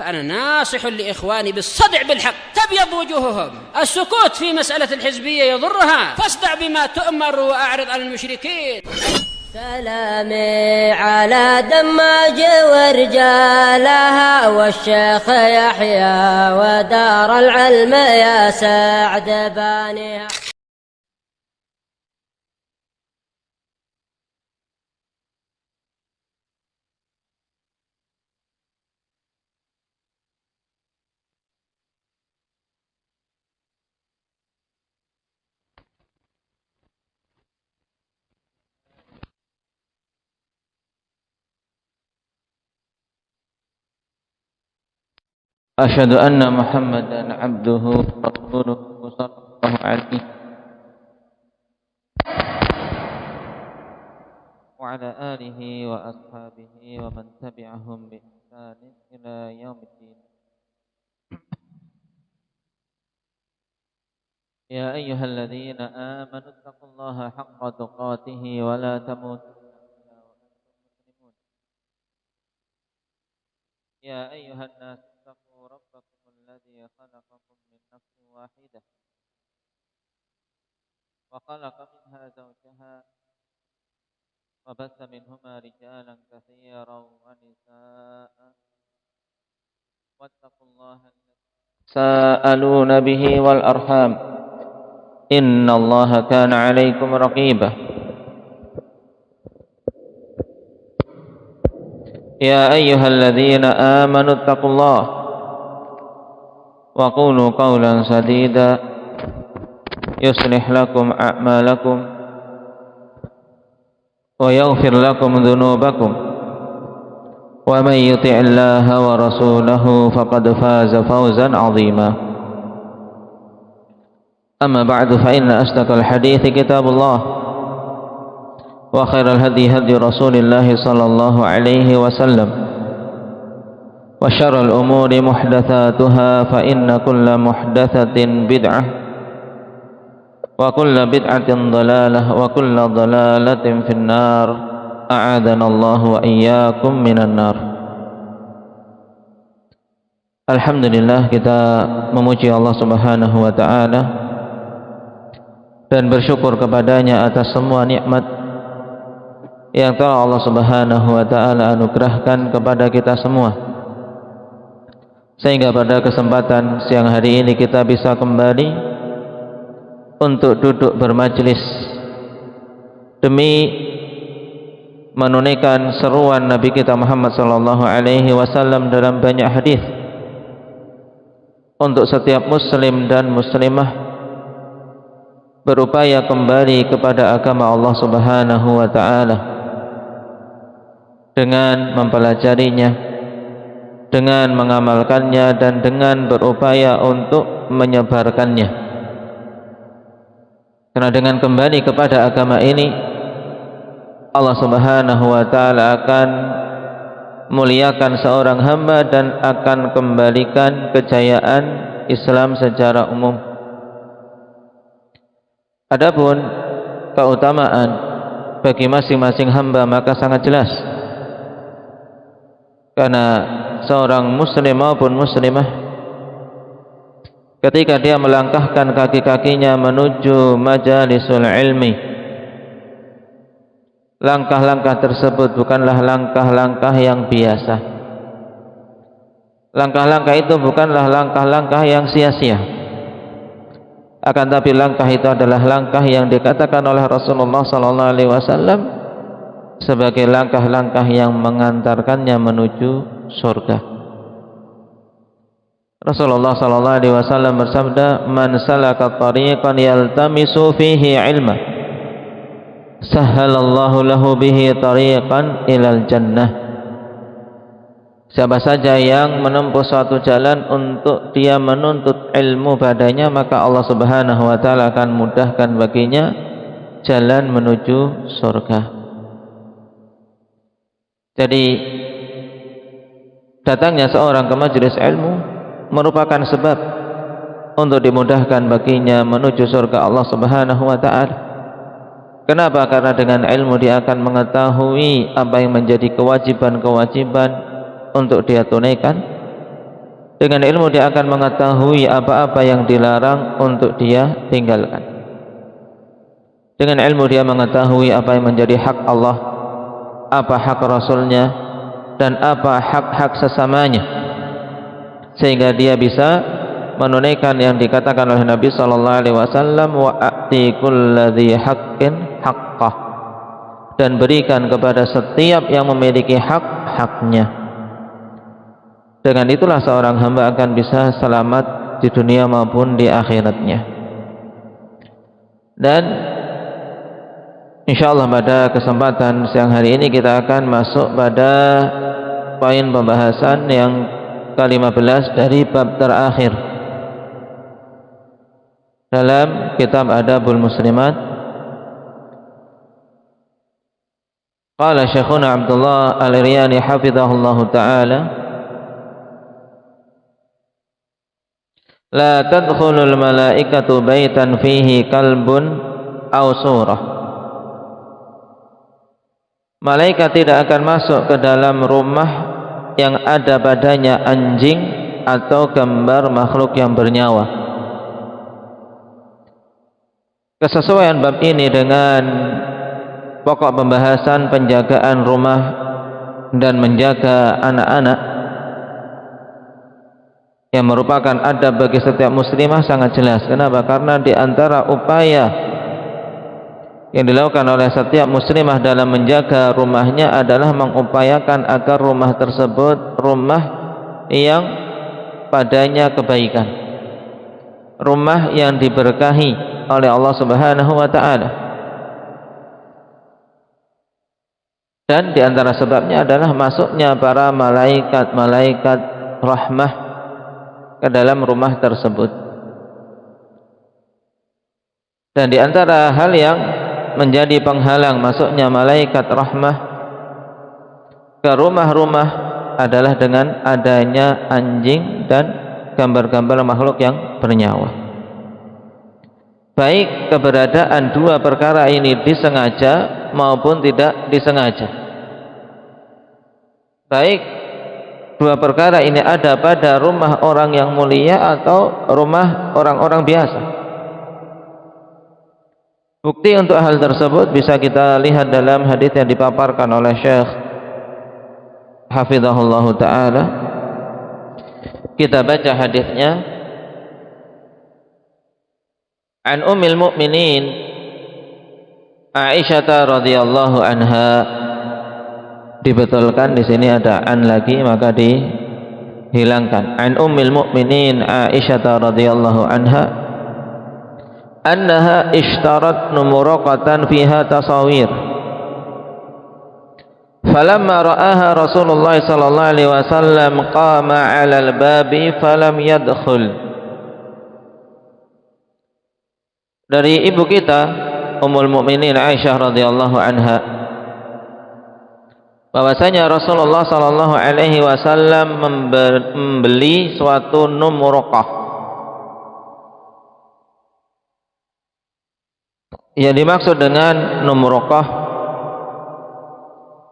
فأنا ناصح لإخواني بالصدع بالحق تبيض وجوههم. السكوت في مسألة الحزبية يضرها، فاصدع بما تؤمر وأعرض عن المشركين. سلامي على دماج ورجالها والشيخ يحيى ودار العلم يا سعد بانيها. أشهد أن محمدا عبده ورسوله صلى الله عليه وعلى آله وأصحابه ومن تبعهم بإحسان إلى يوم الدين. يا أيها الذين آمنوا اتقوا الله حق تقاته ولا تموتن إلا وأنتم مسلمون. يا أيها الناس اتقوا ربكم الذي خلقكم من نفس واحدة وخلق منها زوجها وبث منهما رجالا كثيرا ونساء واتقوا الله الذي تساءلون به والأرحام إن الله كان عليكم رقيبا. يا أيها الذين آمنوا اتقوا الله وقولوا قولا سديدا يصلح لكم أعمالكم ويغفر لكم ذنوبكم ومن يطع الله ورسوله فقد فاز فوزا عظيما. أما بعد فإن أصدق الحديث كتاب الله وخير الهدي هدي رسول الله صلى الله عليه وسلم وشر الأمور محدثاتها فإن كل محدثة بدعة وكل بدعة ضلالة وكل ضلالة في النار أعاذنا الله وإياكم من النار. Alhamdulillah, kita memuji Allah Subhanahu wa taala dan bersyukur kepadanya atas semua nikmat yang telah Allah Subhanahu wa taala anugerahkan kepada kita semua, sehingga pada kesempatan siang hari ini kita bisa kembali untuk duduk bermajlis demi menunaikan seruan Nabi kita Muhammad sallallahu alaihi wasallam dalam banyak hadis untuk setiap muslim dan muslimah berupaya kembali kepada agama Allah Subhanahu wa taala dengan mempelajarinya, dengan mengamalkannya, dan dengan berupaya untuk menyebarkannya. Karena dengan kembali kepada agama ini, Allah Subhanahu wa taala akan muliakan seorang hamba dan akan kembalikan kejayaan Islam secara umum. Adapun keutamaan bagi masing-masing hamba maka sangat jelas, karena seorang muslim maupun muslimah ketika dia melangkahkan kaki-kakinya menuju majalisul ilmi, langkah-langkah tersebut bukanlah langkah-langkah yang biasa. Langkah-langkah itu bukanlah langkah-langkah yang sia-sia. Akan tapi langkah itu adalah langkah yang dikatakan oleh Rasulullah sallallahu alaihi wasallam sebagai langkah-langkah yang mengantarkannya menuju surga. Rasulullah sallallahu alaihi wasallam bersabda, "Man salaka tariqan yaltamisu fihi ilma, sahhalallahu lahu bihi tariqan ilal jannah." Siapa saja yang menempuh suatu jalan untuk dia menuntut ilmu padanya, maka Allah Subhanahu wa taala akan mudahkan baginya jalan menuju surga. Jadi datangnya seorang ke majelis ilmu merupakan sebab untuk dimudahkan baginya menuju surga Allah Subhanahu wa taala. Kenapa? Karena dengan ilmu dia akan mengetahui apa yang menjadi kewajiban-kewajiban untuk dia tunaikan, Dengan ilmu dia akan mengetahui apa-apa yang dilarang untuk dia tinggalkan. Dengan ilmu dia mengetahui apa yang menjadi hak Allah, apa hak Rasulnya, dan apa hak-hak sesamanya, sehingga dia bisa menunaikan yang dikatakan oleh Nabi SAW, wa a'ti kulladzi haqqin haqqah, dan berikan kepada setiap yang memiliki hak haknya. Dengan itulah seorang hamba akan bisa selamat di dunia maupun di akhiratnya. Dan insyaallah pada kesempatan siang hari ini kita akan masuk pada poin pembahasan yang ke-15 dari bab terakhir dalam kitab Adabul Muslimat. Qala Syekhuna Abdullah Al-Iryani hafizahullahu ta'ala, la tadkhulul malaikatu baitan fihi kalbun aw surah. Malaikat tidak akan masuk ke dalam rumah yang ada padanya anjing atau gambar makhluk yang bernyawa. Kesesuaian bab ini dengan pokok pembahasan penjagaan rumah dan menjaga anak-anak yang merupakan adab bagi setiap muslimah sangat jelas. Kenapa? Karena di antara upaya yang dilakukan oleh setiap muslimah dalam menjaga rumahnya adalah mengupayakan agar rumah tersebut rumah yang padanya kebaikan, rumah yang diberkahi oleh Allah Subhanahu wa ta'ala. Dan di antara sebabnya adalah masuknya para malaikat-malaikat rahmah ke dalam rumah tersebut. Dan di antara hal yang menjadi penghalang masuknya malaikat rahmah ke rumah-rumah adalah dengan adanya anjing dan gambar-gambar makhluk yang bernyawa. Baik keberadaan dua perkara ini disengaja maupun tidak disengaja. Baik dua perkara ini ada pada rumah orang yang mulia atau rumah orang-orang biasa. Bukti untuk hal tersebut bisa kita lihat dalam hadis yang dipaparkan oleh Syekh hafizahullah ta'ala. Kita baca hadisnya. An Ummil Mukminin Aisyah radhiyallahu anha. Dibetulkan, di sini ada an lagi maka dihilangkan. An Ummil Mukminin Aisyah radhiyallahu anha annaha ishtarat numuraqatan fiha tasawir. Falamma ra'aha Rasulullah sallallahu alaihi wasallam qama 'ala al-babi falam yadkhul. Dari ibu kita Ummul Mukminin Aisyah radhiyallahu anha bahwasanya Rasulullah sallallahu alaihi wasallam membeli suatu numuraqah. Yang dimaksud dengan numuraqah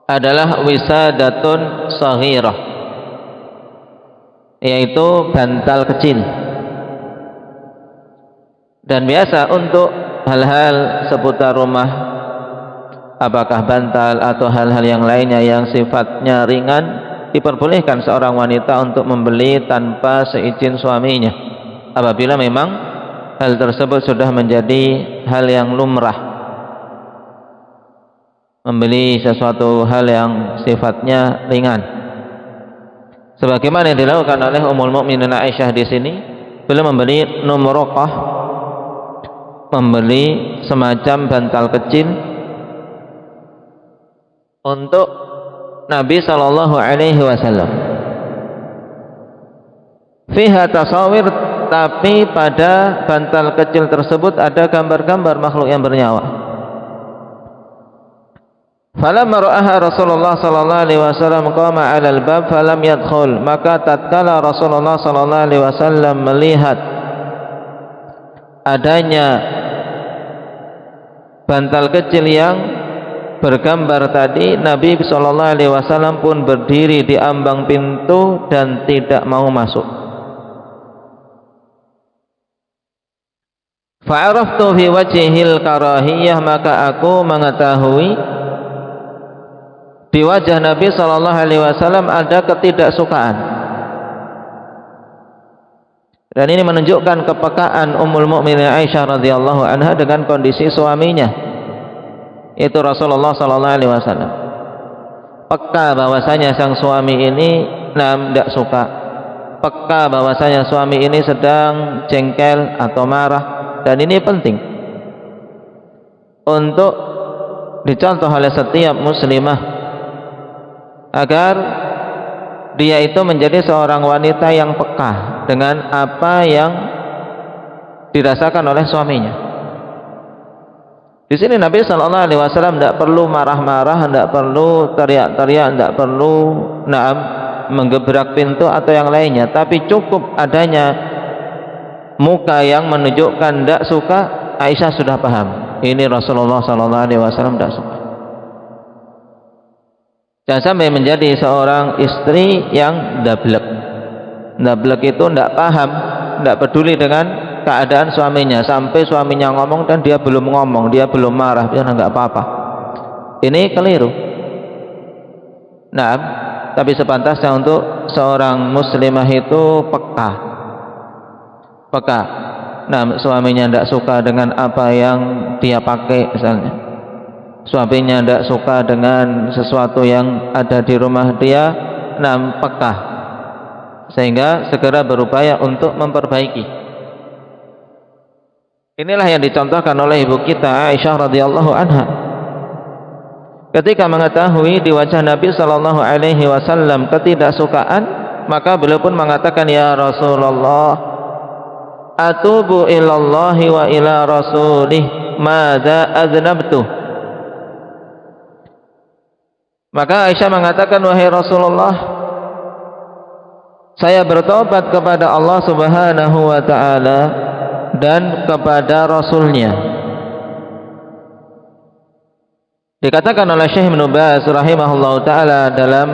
adalah wisadatun saghirah, yaitu bantal kecil. Dan biasa untuk hal-hal seputar rumah, apakah bantal atau hal-hal yang lainnya yang sifatnya ringan, diperbolehkan seorang wanita untuk membeli tanpa seizin suaminya apabila memang hal tersebut sudah menjadi hal yang lumrah. Membeli sesuatu hal yang sifatnya ringan, sebagaimana yang dilakukan oleh Ummul Mukminin Aisyah di sini. Beliau membeli numuraqah, membeli semacam bantal kecil untuk Nabi sallallahu alaihi wasallam. Fiha tasawir, tapi pada bantal kecil tersebut ada gambar-gambar makhluk yang bernyawa. Falamma ra'aha Rasulullah sallallahu alaihi wasallam qama 'alal bab falam yadkhul, maka tatkala Rasulullah sallallahu alaihi wasallam melihat adanya bantal kecil yang bergambar tadi, Nabi sallallahu alaihi wasallam pun berdiri di ambang pintu dan tidak mau masuk. Fa'araftu fi wajhil karahiyah, maka aku mengetahui di wajah Nabi sallallahu alaihi wasallam ada ketidaksukaan. Dan ini menunjukkan kepekaan Ummul Mukminin Aisyah radhiyallahu anha dengan kondisi suaminya, itu Rasulullah sallallahu alaihi wasallam. Peka bahwasanya sang suami ini tidak suka, peka bahwasanya suami ini sedang jengkel atau marah. Dan ini penting untuk dicontoh oleh setiap muslimah agar dia itu menjadi seorang wanita yang peka dengan apa yang dirasakan oleh suaminya. Di sini Nabi sallallahu alaihi wasallam tidak perlu marah-marah, tidak perlu teriak-teriak, tidak perlu menggebrak pintu atau yang lainnya, tapi cukup adanya muka yang menunjukkan tidak suka. Aisyah sudah paham, ini Rasulullah sallallahu alaihi wasallam tidak suka. Jangan sampai menjadi seorang istri yang dablek. Dablek itu tidak paham, tidak peduli dengan keadaan suaminya, sampai suaminya ngomong dan dia belum ngomong, dia belum marah, dia nggak apa-apa. Ini keliru. Nah, tapi sepantasnya untuk seorang muslimah itu peka. Nah, suaminya tidak suka dengan apa yang dia pakai misalnya, suaminya tidak suka dengan sesuatu yang ada di rumah dia, peka, sehingga segera berupaya untuk memperbaiki. Inilah yang dicontohkan oleh ibu kita Aisyah radhiyallahu anha ketika mengetahui di wajah Nabi sallallahu alaihi wasallam ketidaksukaan, maka beliau pun mengatakan, ya Rasulullah, atubu ilallahi wa ila rasulih, madza adnabtu. Maka Aisyah mengatakan, wahai Rasulullah, saya bertobat kepada Allah subhanahu wa ta'ala dan kepada Rasulnya. Dikatakan oleh Syekh Ibnu Baz rahimahullah ta'ala dalam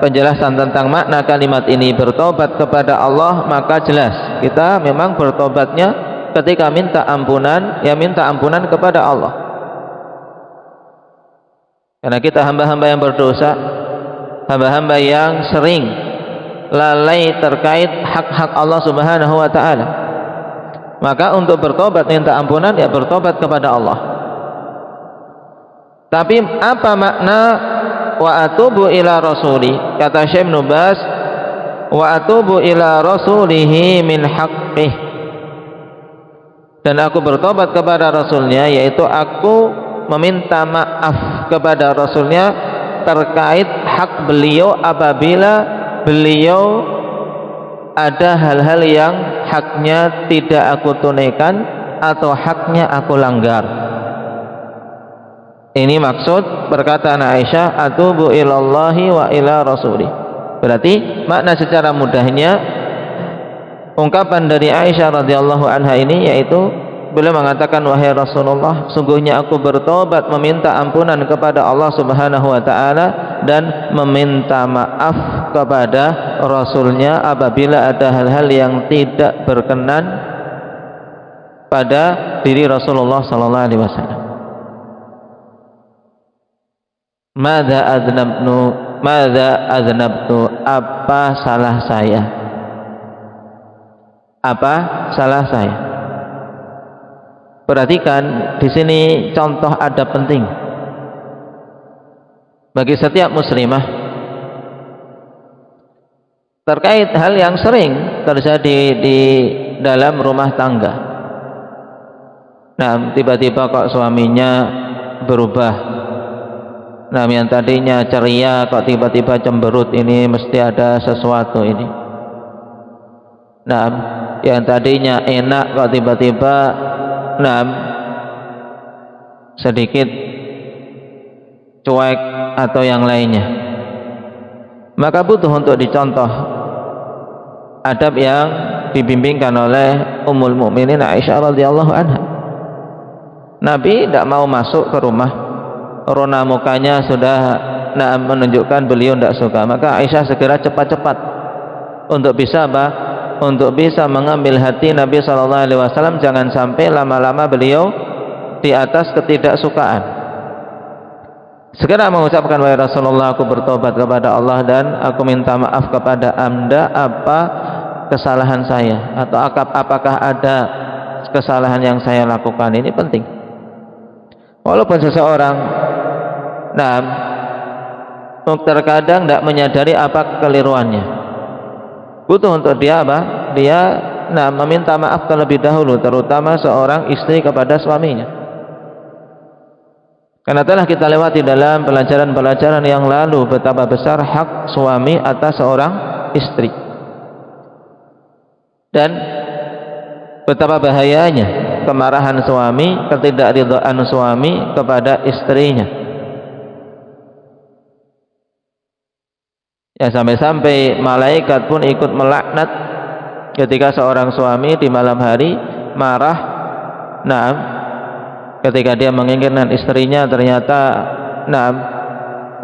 penjelasan tentang makna kalimat ini, bertobat kepada Allah, maka jelas kita memang bertobatnya ketika minta ampunan, ya minta ampunan kepada Allah. Karena kita hamba-hamba yang berdosa, hamba-hamba yang sering lalai terkait hak-hak Allah subhanahu wa ta'ala. Maka untuk bertobat minta ampunan, ya bertobat kepada Allah. Tapi apa makna wa atubu ila rasuli? Kata Syekh Ibnu Baz, wa atubu ila rasulihi min haqqih, dan aku bertobat kepada Rasulnya, yaitu aku meminta maaf kepada Rasulnya terkait hak beliau apabila beliau ada hal-hal yang haknya tidak aku tunaikan atau haknya aku langgar. Ini maksud perkataan Aisyah, atubu ilallahi wa ila rasulih. Berarti makna secara mudahnya ungkapan dari Aisyah radhiyallahu anha ini yaitu beliau mengatakan, wahai Rasulullah, sungguhnya aku bertobat meminta ampunan kepada Allah subhanahu wa ta'ala dan meminta maaf kepada Rasulnya apabila ada hal-hal yang tidak berkenan pada diri Rasulullah sallallahu alaihi wasallam. Madza adnabtu, apa salah saya? Apa salah saya? Perhatikan di sini contoh adab penting bagi setiap muslimah terkait hal yang sering terjadi di dalam rumah tangga. Nah, tiba-tiba kok suaminya berubah. Nah, yang tadinya ceria kok tiba-tiba cemberut, ini mesti ada sesuatu ini. Nah, yang tadinya enak kok tiba-tiba sedikit cuek atau yang lainnya. Maka butuh untuk dicontoh adab yang dibimbingkan oleh Ummul Mukminin Aisyah radhiyallahu anha. Nabi tidak mau masuk ke rumah, rona mukanya sudah menunjukkan beliau tidak suka. Maka Aisyah segera cepat-cepat untuk bisa untuk bisa mengambil hati Nabi sallallahu alaihi wasallam, jangan sampai lama-lama beliau di atas ketidaksukaan. Segera mengucapkan, wahai Rasulullah, aku bertobat kepada Allah dan aku minta maaf kepada Anda apa kesalahan saya, atau apakah ada kesalahan yang saya lakukan. Ini penting. Walaupun seseorang terkadang tidak menyadari apa kekeliruannya, butuh untuk dia apa? Dia meminta maaf terlebih dahulu, terutama seorang istri kepada suaminya. Karena telah kita lewati dalam pelajaran-pelajaran yang lalu betapa besar hak suami atas seorang istri, dan betapa bahayanya kemarahan suami, ketidakridhaan suami kepada istrinya. Ya, sampai-sampai malaikat pun ikut melaknat ketika seorang suami di malam hari marah, ketika dia menginginkan istrinya ternyata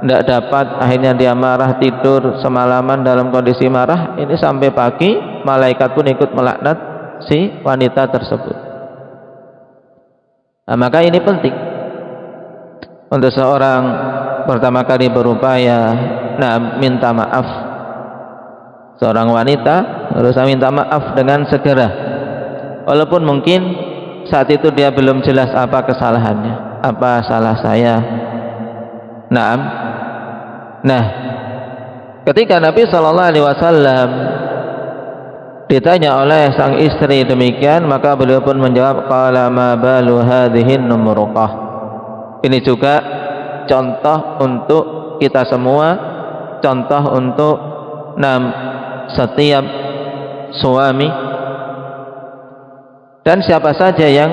tidak dapat, akhirnya dia marah, tidur semalaman dalam kondisi marah. Ini sampai pagi malaikat pun ikut melaknat si wanita tersebut. Maka ini penting untuk seorang pertama kali berupaya minta maaf. Seorang wanita harus minta maaf dengan segera, walaupun mungkin saat itu dia belum jelas apa kesalahannya, apa salah saya. Ketika Nabi sallallahu alaihi wasallam ditanya oleh sang istri demikian, maka beliau pun menjawab, qala ma balu hadhihi numruqah. Ini juga contoh untuk kita semua, contoh untuk setiap suami dan siapa saja yang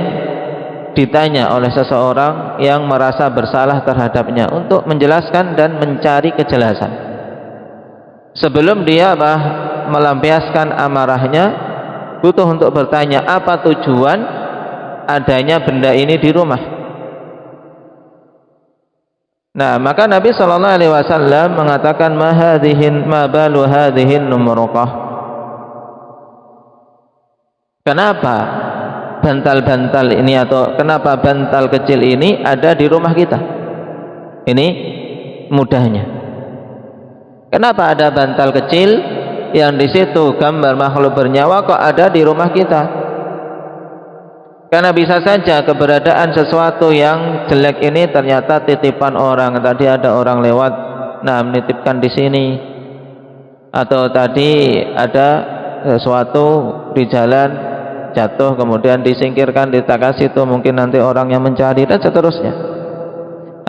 ditanya oleh seseorang yang merasa bersalah terhadapnya, untuk menjelaskan dan mencari kejelasan sebelum dia melampiaskan amarahnya. Butuh untuk bertanya apa tujuan adanya benda ini di rumah. Maka Nabi sallallahu alaihi wasallam mengatakan, ma balu hadhihin numruqah. Kenapa bantal-bantal ini, atau kenapa bantal kecil ini ada di rumah kita? Ini mudahnya. Kenapa ada bantal kecil yang di situ gambar makhluk bernyawa kok ada di rumah kita? Karena bisa saja keberadaan sesuatu yang jelek ini ternyata titipan orang. Tadi ada orang lewat, menitipkan di sini, atau tadi ada sesuatu di jalan jatuh kemudian disingkirkan, ditakas itu, mungkin nanti orang yang mencari, dan seterusnya.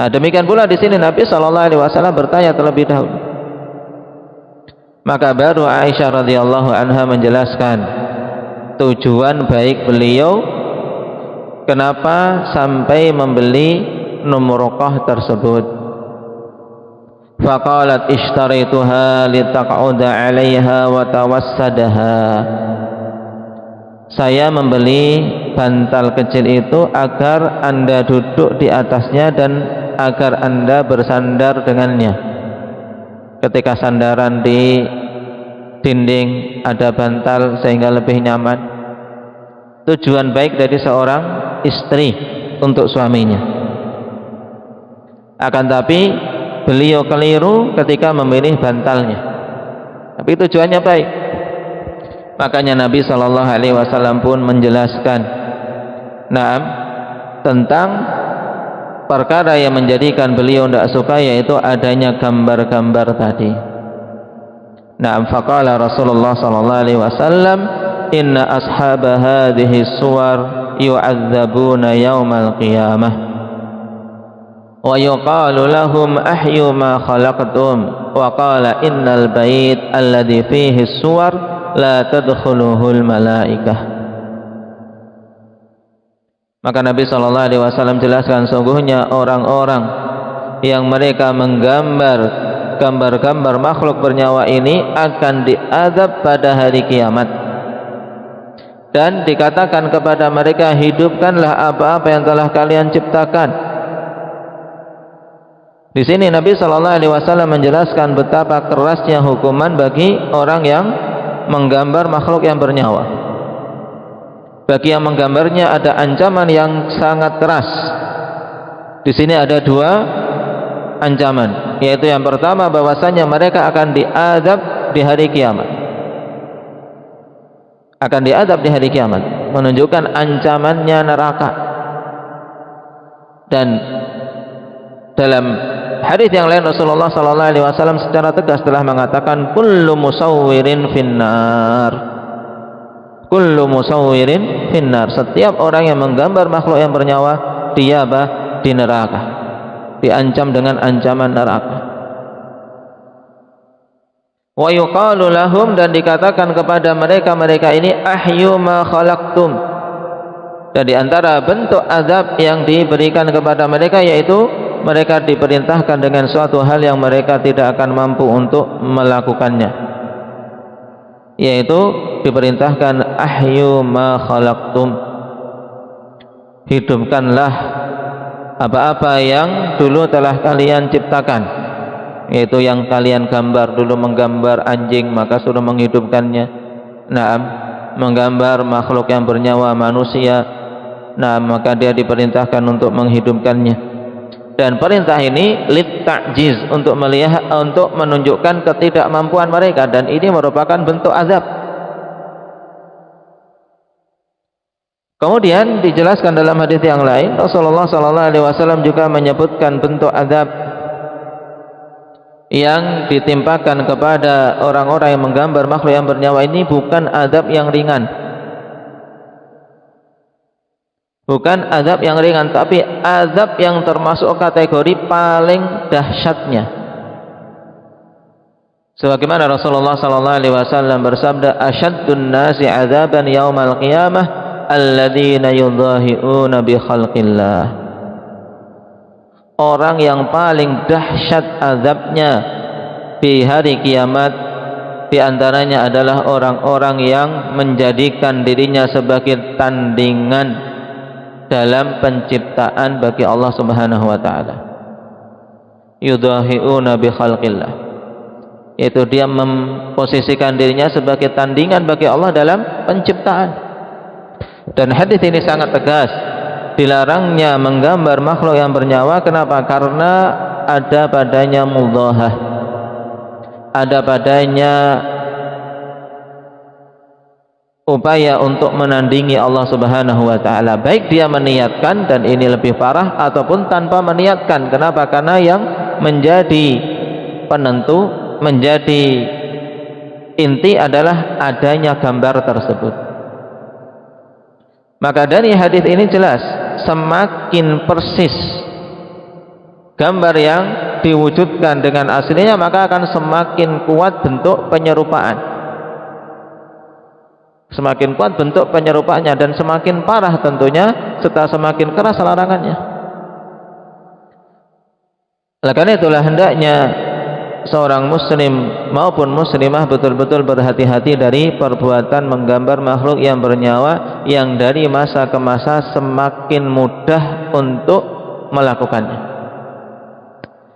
Demikian pula di sini Nabi sallallahu alaihi wasallam bertanya terlebih dahulu. Maka baru Aisyah radhiyallahu anha menjelaskan tujuan baik beliau kenapa sampai membeli numruqah tersebut. Faqalat ishtarituha litaq'uda 'alaiha wa tawassadaha. Saya membeli bantal kecil itu agar Anda duduk di atasnya dan agar Anda bersandar dengannya. Ketika sandaran di dinding ada bantal sehingga lebih nyaman. Tujuan baik dari seorang istri untuk suaminya. Akan tapi beliau keliru ketika memilih bantalnya, tapi tujuannya baik. Makanya Nabi sallallahu alaihi wasallam pun menjelaskan tentang perkara yang menjadikan beliau tidak suka, yaitu adanya gambar-gambar tadi. Faqala Rasulullah sallallahu alaihi wasallam, inna ashaba hadhihi suwar yu'adzabuna yaumal qiyamah wa yuqalu lahum ahyu ma khalaqtum wa qala innal bait alladhi fihi suwar la tadkhuluhul malaikah. Maka Nabi sallallahu alaihi wasallam jelaskan, sungguhnya orang-orang yang mereka menggambar gambar-gambar makhluk bernyawa ini akan diazab pada hari kiamat, dan dikatakan kepada mereka, hidupkanlah apa-apa yang telah kalian ciptakan. Di sini Nabi sallallahu alaihi wasallam menjelaskan betapa kerasnya hukuman bagi orang yang menggambar makhluk yang bernyawa. Bagi yang menggambarnya ada ancaman yang sangat keras. Di sini ada dua ancaman, yaitu yang pertama bahwasanya mereka akan diazab di hari kiamat. Akan diazab di hari kiamat, menunjukkan ancamannya neraka. Dan dalam hadis yang lain Rasulullah sallallahu alaihi wasallam secara tegas telah mengatakan kullu musawwirin finnar. Kullu musawwirin finnar. Setiap orang yang menggambar makhluk yang bernyawa dia di neraka. Diancam dengan ancaman neraka. Wa yuqalu lahum, dan dikatakan kepada mereka ini ahyu ma khalaqtum. Dan di antara bentuk azab yang diberikan kepada mereka yaitu mereka diperintahkan dengan suatu hal yang mereka tidak akan mampu untuk melakukannya, yaitu diperintahkan ahyu ma khalaqtum, hidupkanlah apa-apa yang dulu telah kalian ciptakan, yaitu yang kalian gambar dulu, menggambar anjing maka sudah menghidupkannya. Naam, menggambar makhluk yang bernyawa manusia, nah maka dia diperintahkan untuk menghidupkannya. Dan perintah ini lit ta'jiz, untuk melihat, untuk menunjukkan ketidakmampuan mereka, dan ini merupakan bentuk azab. Kemudian dijelaskan dalam hadis yang lain, Rasulullah sallallahu alaihi wasallam juga menyebutkan bentuk azab yang ditimpakan kepada orang-orang yang menggambar makhluk yang bernyawa ini bukan azab yang ringan. Bukan azab yang ringan, tapi azab yang termasuk kategori paling dahsyatnya. Sebagaimana Rasulullah sallallahu alaihi wasallam bersabda, "Asyaddun nasi 'adzaban yaumal qiyamah alladzina yudhahi'una bi khalqillah." Orang yang paling dahsyat azabnya di hari kiamat di antaranya adalah orang-orang yang menjadikan dirinya sebagai tandingan dalam penciptaan bagi Allah Subhanahu wa taala. Yudhahi'una bi khalqillah, yaitu dia memposisikan dirinya sebagai tandingan bagi Allah dalam penciptaan. Dan hadis ini sangat tegas, dilarangnya menggambar makhluk yang bernyawa. Kenapa? Karena ada padanya mudhahah, ada padanya upaya untuk menandingi Allah Subhanahu wa taala, baik dia meniatkan, dan ini lebih parah, ataupun tanpa meniatkan. Kenapa? Karena yang menjadi penentu, menjadi inti adalah adanya gambar tersebut. Maka dari hadis ini jelas, semakin persis gambar yang diwujudkan dengan aslinya, maka akan semakin kuat bentuk penyerupaan. Semakin kuat bentuk penyerupaannya, dan semakin parah tentunya serta semakin keras larangannya. Oleh karena itulah hendaknya seorang muslim maupun muslimah betul-betul berhati-hati dari perbuatan menggambar makhluk yang bernyawa yang dari masa ke masa semakin mudah untuk melakukannya.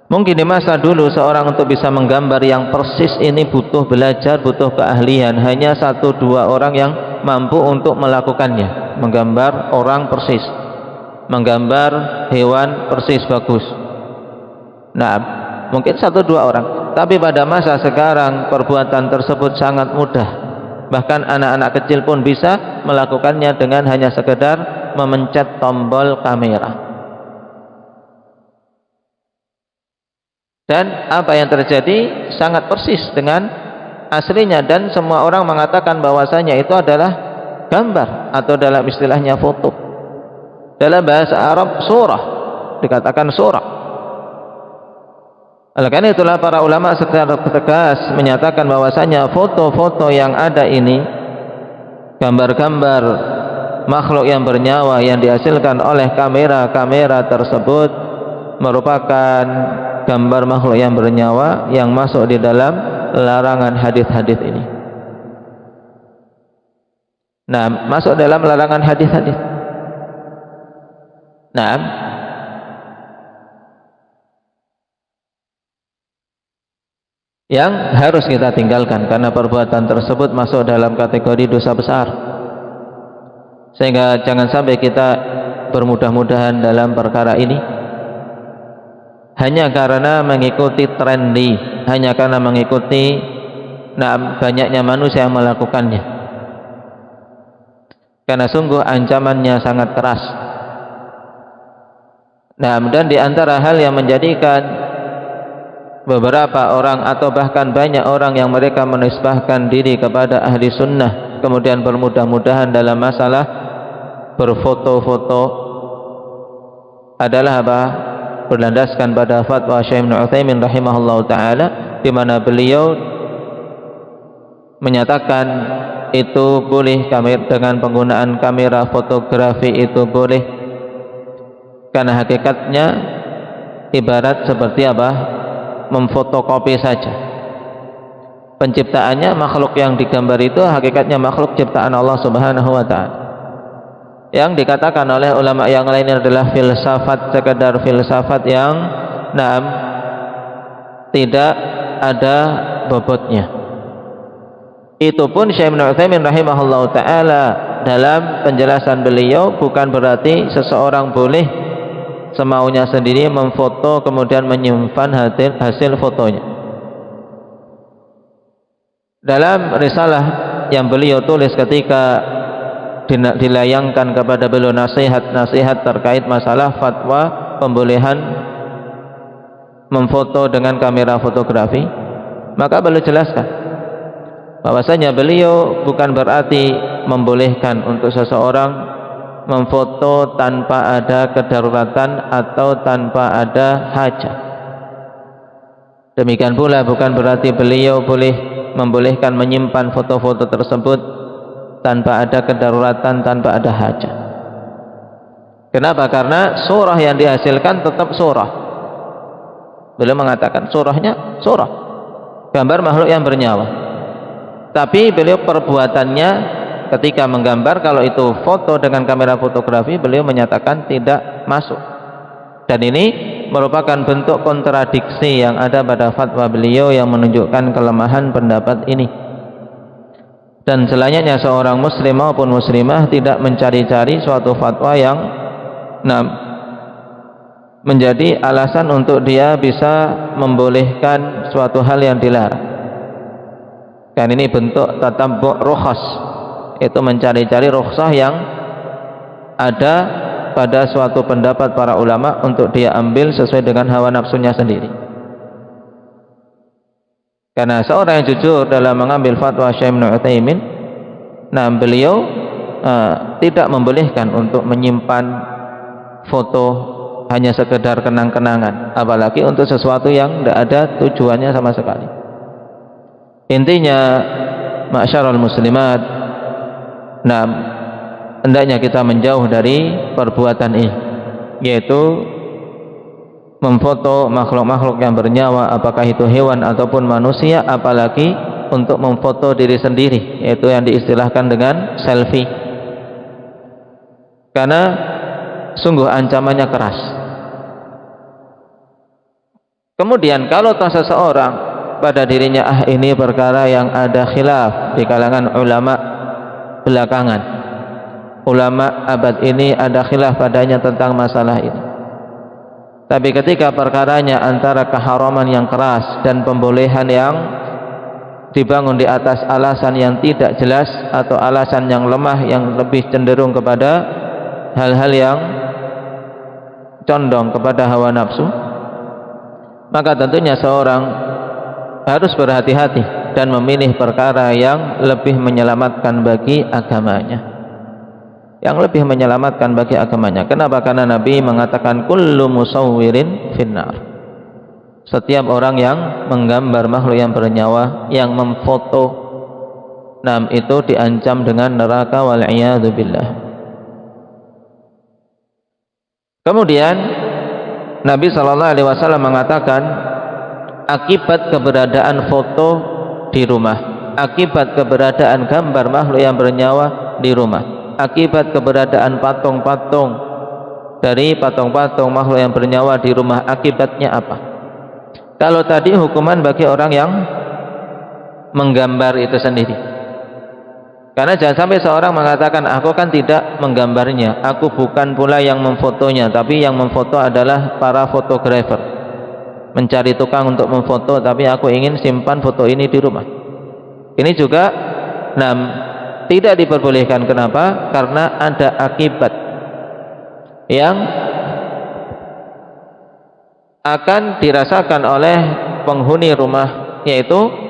Mungkin di masa dulu seorang untuk bisa menggambar yang persis ini butuh belajar, butuh keahlian. Hanya 1-2 orang yang mampu untuk melakukannya, menggambar orang persis, menggambar hewan persis bagus. Nah, mungkin 1-2 orang. Tapi pada masa sekarang perbuatan tersebut sangat mudah. Bahkan anak-anak kecil pun bisa melakukannya dengan hanya sekedar memencet tombol kamera. Dan apa yang terjadi sangat persis dengan aslinya, dan semua orang mengatakan bahwasanya itu adalah gambar, atau dalam istilahnya foto. Dalam bahasa Arab surah, dikatakan surah. Oleh karena itulah para ulama secara tegas menyatakan bahwasanya foto-foto yang ada ini, gambar-gambar makhluk yang bernyawa yang dihasilkan oleh kamera-kamera tersebut merupakan gambar makhluk yang bernyawa yang masuk di dalam larangan hadis-hadis ini. Nah, masuk dalam larangan hadis-hadis. Nah, yang harus kita tinggalkan karena perbuatan tersebut masuk dalam kategori dosa besar. Sehingga jangan sampai kita bermudah-mudahan dalam perkara ini hanya karena mengikuti trendy, hanya karena mengikuti banyaknya manusia yang melakukannya, karena sungguh ancamannya sangat keras. Dan di antara hal yang menjadikan beberapa orang atau bahkan banyak orang yang mereka menisbahkan diri kepada ahli sunnah kemudian bermudah-mudahan dalam masalah berfoto-foto adalah apa? Berlandaskan pada fatwa Syekh Ibnu Utsaimin rahimahullahu taala, di mana beliau menyatakan itu boleh dengan penggunaan kamera fotografi, itu boleh karena hakikatnya ibarat seperti apa? Memfotokopi saja. Penciptaannya makhluk yang digambar itu hakikatnya makhluk ciptaan Allah Subhanahu wa taala. Yang dikatakan oleh ulama yang lain adalah filsafat, sekedar filsafat yang tidak ada bobotnya. Itu pun Syekh Ibnu Utsaimin rahimahullahu taala dalam penjelasan beliau bukan berarti seseorang boleh semaunya sendiri memfoto kemudian menyimpan hasil fotonya. Dalam risalah yang beliau tulis ketika dilayangkan kepada beliau nasihat terkait masalah fatwa pembolehan memfoto dengan kamera fotografi, maka beliau jelaskan bahwasanya beliau bukan berarti membolehkan untuk seseorang memfoto tanpa ada kedaruratan atau tanpa ada hajat. Demikian pula bukan berarti beliau boleh membolehkan menyimpan foto-foto tersebut tanpa ada kedaruratan, tanpa ada hajat. Kenapa? Karena surah yang dihasilkan tetap surah. Beliau mengatakan surahnya surah, gambar makhluk yang bernyawa. Tapi beliau perbuatannya ketika menggambar, kalau itu foto dengan kamera fotografi, beliau menyatakan tidak masuk. Dan ini merupakan bentuk kontradiksi yang ada pada fatwa beliau yang menunjukkan kelemahan pendapat ini. Dan selanjutnya seorang muslim maupun muslimah tidak mencari-cari suatu fatwa yang menjadi alasan untuk dia bisa membolehkan suatu hal yang dilarang. Dan ini bentuk tatabbu' rukhas, itu mencari-cari rukhsah yang ada pada suatu pendapat para ulama untuk dia ambil sesuai dengan hawa nafsunya sendiri. Karena seorang yang jujur dalam mengambil fatwa Syekh Ibnu Utsaimin, beliau tidak membolehkan untuk menyimpan foto hanya sekedar kenang-kenangan, apalagi untuk sesuatu yang tidak ada tujuannya sama sekali. Intinya, ma'syarul muslimat, hendaknya kita menjauh dari perbuatan ini, yaitu memfoto makhluk-makhluk yang bernyawa, apakah itu hewan ataupun manusia, apalagi untuk memfoto diri sendiri, yaitu yang diistilahkan dengan selfie. Karena sungguh ancamannya keras. Kemudian kalau seseorang pada dirinya ini perkara yang ada khilaf di kalangan ulama belakangan, ulama abad ini ada khilaf padanya tentang masalah ini. Tapi ketika perkaranya antara keharaman yang keras dan pembolehan yang dibangun di atas alasan yang tidak jelas atau alasan yang lemah yang lebih cenderung kepada hal-hal yang condong kepada hawa nafsu, maka tentunya seorang harus berhati-hati dan memilih perkara yang lebih menyelamatkan bagi agamanya, yang lebih menyelamatkan bagi agamanya. Kenapa? Karena Nabi mengatakan kullu musawwirin finnar, setiap orang yang menggambar makhluk yang bernyawa, yang memfoto, itu diancam dengan neraka wal iyadu billah. Kemudian Nabi SAW mengatakan akibat keberadaan foto di rumah, akibat keberadaan gambar makhluk yang bernyawa di rumah, akibat keberadaan patung-patung dari patung-patung makhluk yang bernyawa di rumah, akibatnya apa? Kalau tadi hukuman bagi orang yang menggambar itu sendiri. Karena jangan sampai seorang mengatakan, aku kan tidak menggambarnya, aku bukan pula yang memfotonya, tapi yang memfoto adalah para fotografer, mencari tukang untuk memfoto, tapi aku ingin simpan foto ini di rumah. Ini juga tidak diperbolehkan. Kenapa? Karena ada akibat yang akan dirasakan oleh penghuni rumah, yaitu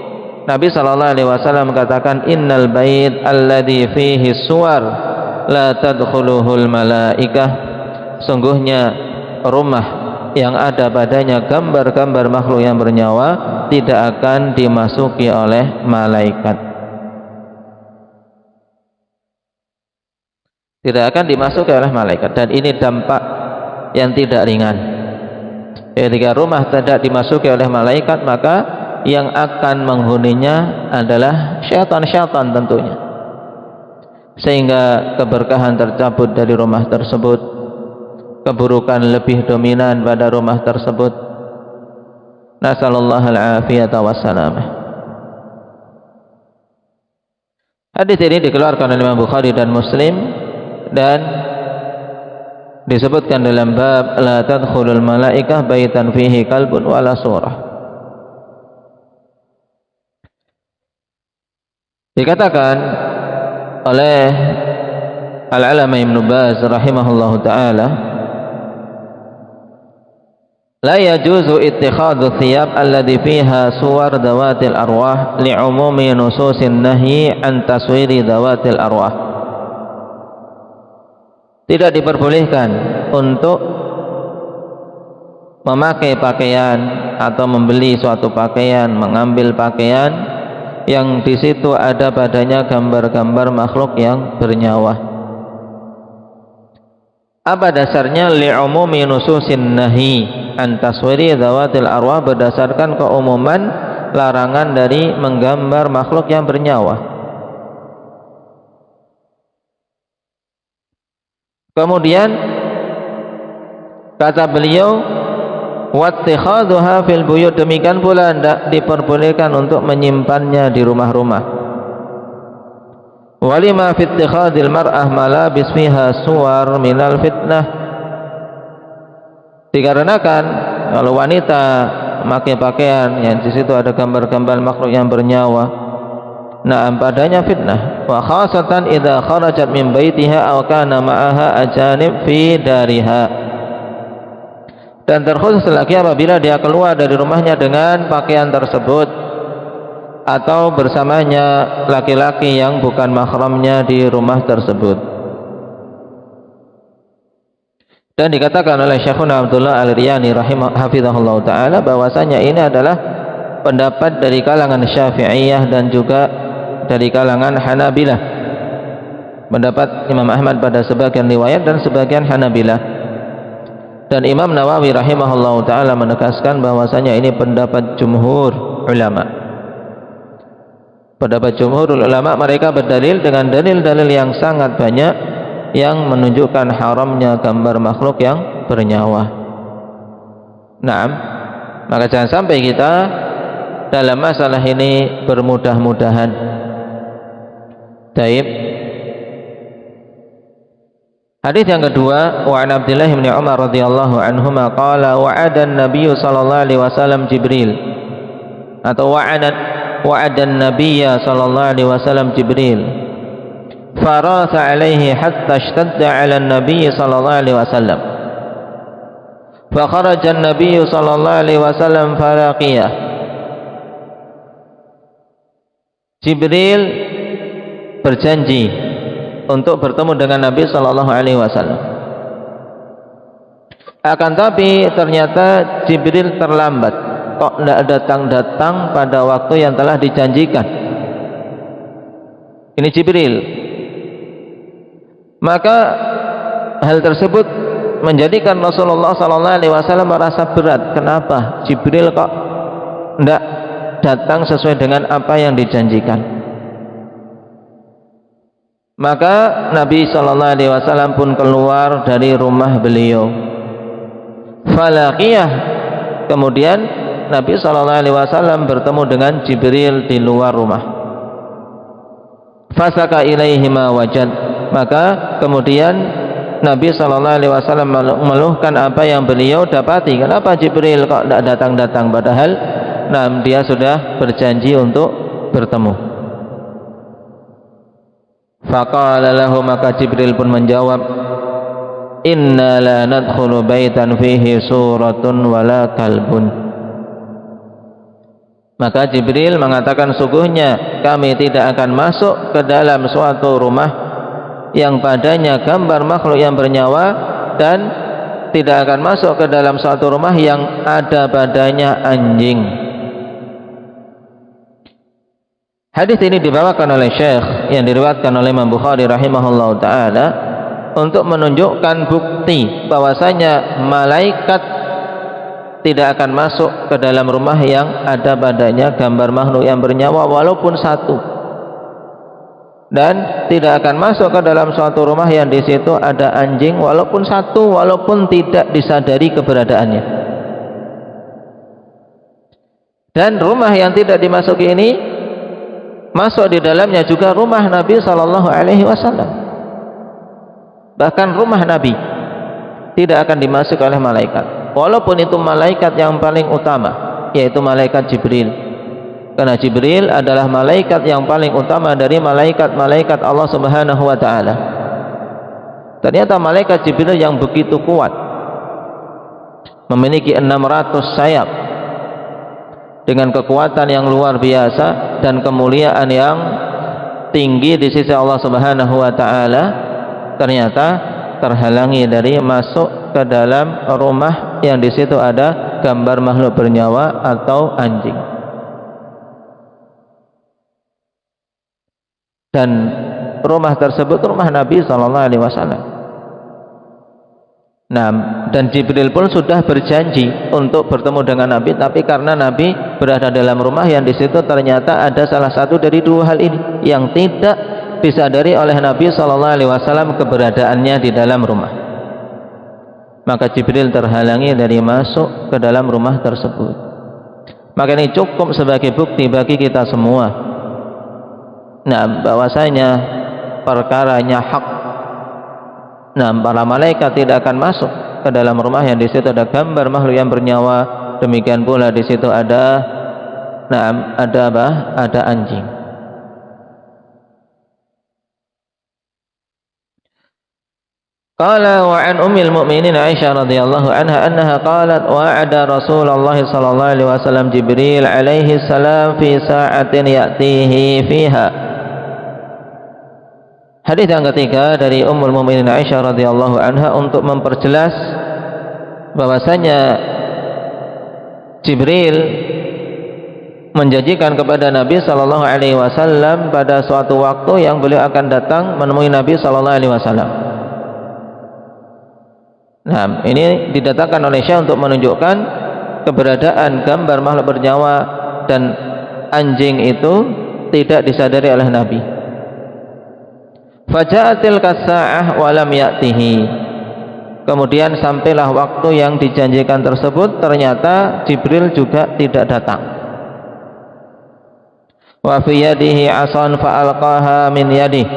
Nabi sallallahu alaihi wasallam mengatakan, innal bait alladzi fihi suwar la tadkhuluhul malaikah. Sungguhnya rumah yang ada padanya gambar-gambar makhluk yang bernyawa tidak akan dimasuki oleh malaikat. Tidak akan dimasuki oleh malaikat, dan ini dampak yang tidak ringan. Ketika rumah tidak dimasuki oleh malaikat, maka yang akan menghuninya adalah syaitan-syaitan tentunya, sehingga keberkahan tercabut dari rumah tersebut, keburukan lebih dominan pada rumah tersebut. Nasallallahu al-afiyata wassalamah. Hadis ini dikeluarkan oleh Imam Bukhari dan Muslim dan disebutkan dalam bab la tadkhulul malaikah baitan fihi kalbun wala surah. Dikatakan oleh Al-Alama Ibnu Baz rahimahullahu taala, la yajuzu ittikhadhu thiyab alladhi fiha suwar dawatil arwah li'umumi nususin nahyi an taswiri dawatil arwah. Tidak diperbolehkan untuk memakai pakaian atau membeli suatu pakaian, mengambil pakaian yang di situ ada padanya gambar-gambar makhluk yang bernyawa. Apa dasarnya? Li'umumi nususin nahi an taswiri dzawatil arwah, berdasarkan keumuman larangan dari menggambar makhluk yang bernyawa. Kemudian kata beliau, wattikhadhuha fil buyut, demikian pula tidak diperbolehkan untuk menyimpannya di rumah-rumah. Walima fi ittikhadil mar'ah malabis fiha suwar minal fitnah, dikarenakan kalau wanita memakai pakaian yang di situ ada gambar-gambar makhluk yang bernyawa, padanya fitnah. Wa khasatan idza kharajat min baitiha aw kana ma'aha ajanib fi dariha, dan terkhusus lagi apabila dia keluar dari rumahnya dengan pakaian tersebut atau bersamanya laki-laki yang bukan mahramnya di rumah tersebut. Dan dikatakan oleh Syekhuna Abdullah Al-Riyani hafizahullah ta'ala bahwasanya ini adalah pendapat dari kalangan Syafi'iyah dan juga dari kalangan Hanabilah, pendapat Imam Ahmad pada sebagian riwayat dan sebagian Hanabilah. Dan Imam Nawawi rahimahullah ta'ala menegaskan bahwasanya ini pendapat jumhur ulama. Pendapat jumhur ulama, mereka berdalil dengan dalil-dalil yang sangat banyak yang menunjukkan haramnya gambar makhluk yang bernyawa. Maka jangan sampai kita dalam masalah ini bermudah-mudahan. Taib. Hadis yang kedua, wa an Abdullah bin Umar radhiyallahu anhuma qala wa'ada an-nabiy sallallahu alaihi wasallam Jibril, atau wa'ada an-nabiy sallallahu alaihi wasallam Jibril farasa alaihi hatta ishtadda 'ala an-nabiy sallallahu alaihi wasallam fa kharaja an-nabiy sallallahu alaihi wasallam faraqiyah. Jibril berjanji untuk bertemu dengan Nabi sallallahu alaihi wasallam. Akan tapi ternyata Jibril terlambat, kok tidak datang pada waktu yang telah dijanjikan. Ini Jibril. Maka hal tersebut menjadikan Rasulullah sallallahu alaihi wasallam merasa berat. Kenapa Jibril kok tidak datang sesuai dengan apa yang dijanjikan? Maka Nabi sallallahu alaihi wasallam pun keluar dari rumah beliau. Falaqiyah, kemudian Nabi SAW bertemu dengan Jibril di luar rumah. Fasaka ilaihi ma wajad, maka kemudian Nabi SAW mengeluhkan apa yang beliau dapati. Kenapa Jibril kok tidak datang-datang, padahal dia sudah berjanji untuk bertemu. Faqala lahu, maka Jibril pun menjawab, inna la nadkhulu baitan fihi suratun wala kalbun. Maka Jibril mengatakan, sungguhnya kami tidak akan masuk ke dalam suatu rumah yang padanya gambar makhluk yang bernyawa, dan tidak akan masuk ke dalam suatu rumah yang ada padanya anjing. Hadis ini dibawakan oleh Syekh yang diriwayatkan oleh Imam Bukhari rahimahullahu taala untuk menunjukkan bukti bahwasanya malaikat tidak akan masuk ke dalam rumah yang ada padanya gambar makhluk yang bernyawa walaupun satu, dan tidak akan masuk ke dalam suatu rumah yang di situ ada anjing walaupun satu, walaupun tidak disadari keberadaannya. Dan rumah yang tidak dimasuki ini, masuk di dalamnya juga rumah Nabi Sallallahu Alaihi Wasallam. Bahkan rumah Nabi tidak akan dimasuki oleh malaikat, walaupun itu malaikat yang paling utama, yaitu malaikat Jibril. Karena Jibril adalah malaikat yang paling utama dari malaikat-malaikat Allah Subhanahu wa taala. Ternyata malaikat Jibril yang begitu kuat, memiliki 600 sayap dengan kekuatan yang luar biasa dan kemuliaan yang tinggi di sisi Allah Subhanahu wa taala, ternyata terhalangi dari masuk ke dalam rumah yang di situ ada gambar makhluk bernyawa atau anjing. Dan rumah tersebut rumah Nabi Sallallahu Alaihi Wasallam. Nah, dan Jibril pun sudah berjanji untuk bertemu dengan Nabi, tapi karena Nabi berada dalam rumah yang di situ ternyata ada salah satu dari dua hal ini yang tidak disadari oleh Nabi Sallallahu Alaihi Wasallam keberadaannya di dalam rumah, maka Jibril terhalangi dari masuk ke dalam rumah tersebut. Maka ini cukup sebagai bukti bagi kita semua, bahwasanya perkaranya hak. Para malaikat tidak akan masuk ke dalam rumah yang di situ ada gambar makhluk yang bernyawa. Demikian pula di situ ada ada anjing. Qala wa an ummil mu'minin Aisyah radhiyallahu anha annaha qalat wa'ada Rasulullah sallallahu alaihi wasallam Jibril alaihi salam fi sa'atin ya'tihi fiha. Hadis yang ketiga dari Ummul Mukminin Aisyah radhiyallahu anha untuk memperjelas bahwasanya Jibril menjanjikan kepada Nabi sallallahu alaihi wasallam pada suatu waktu yang beliau akan datang menemui Nabi sallallahu alaihi wasallam. Nah, ini didatangkan oleh Syekh untuk menunjukkan keberadaan gambar makhluk bernyawa dan anjing itu tidak disadari oleh Nabi. Faja'atil kasa'ah wa lam ya'tihi. Kemudian sampailah waktu yang dijanjikan tersebut, ternyata Jibril juga tidak datang. Wa fi yadihi 'asan fa'alqaha min yadihi.